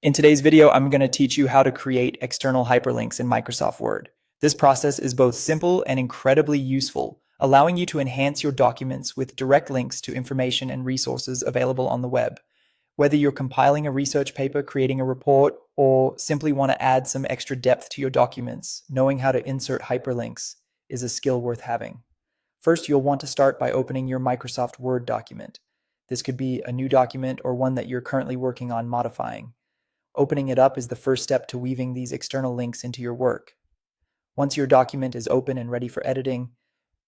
In today's video, I'm going to teach you how to create external hyperlinks in Microsoft Word. This process is both simple and incredibly useful, allowing you to enhance your documents with direct links to information and resources available on the web. Whether you're compiling a research paper, creating a report, or simply want to add some extra depth to your documents, knowing how to insert hyperlinks is a skill worth having. First, you'll want to start by opening your Microsoft Word document. This could be a new document or one that you're currently working on modifying. Opening it up is the first step to weaving these external links into your work. Once your document is open and ready for editing,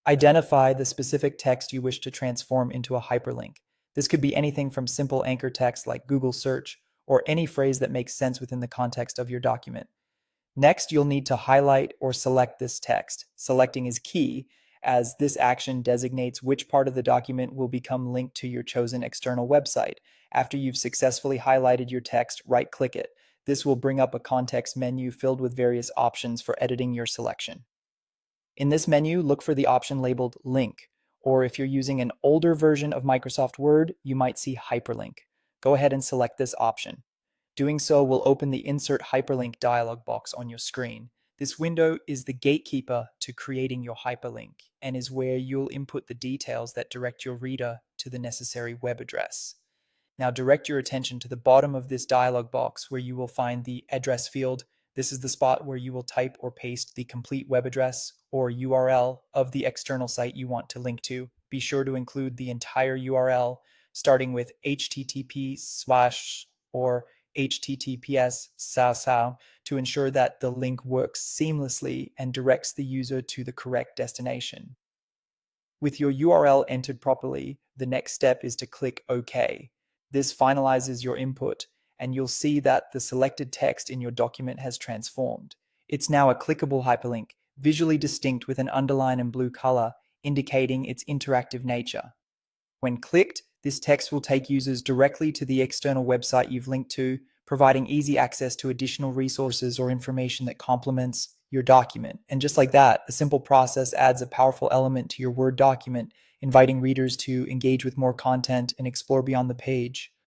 identify the specific text you wish to transform into a hyperlink. This could be anything from simple anchor text like Google search or any phrase that makes sense within the context of your document. Next, you'll need to highlight or select this text. Selecting is key, as this action designates which part of the document will become linked to your chosen external website. After you've successfully highlighted your text, right-click it. This will bring up a context menu filled with various options for editing your selection. In this menu, look for the option labeled Link, or if you're using an older version of Microsoft Word, you might see Hyperlink. Go ahead and select this option. Doing so will open the Insert Hyperlink dialog box on your screen. This window is the gatekeeper to creating your hyperlink and is where you'll input the details that direct your reader to the necessary web address. Now direct your attention to the bottom of this dialog box where you will find the address field. This is the spot where you will type or paste the complete web address or URL of the external site you want to link to. Be sure to include the entire URL, starting with http/ or https to ensure that the link works seamlessly and directs the user to the correct destination. With your URL entered properly, the next step is to click OK. This finalizes your input, and you'll see that the selected text in your document has transformed. It's now a clickable hyperlink, visually distinct with an underline in blue color, indicating its interactive nature. When clicked, this text will take users directly to the external website you've linked to, providing easy access to additional resources or information that complements your document. And just like that, a simple process adds a powerful element to your Word document, inviting readers to engage with more content and explore beyond the page.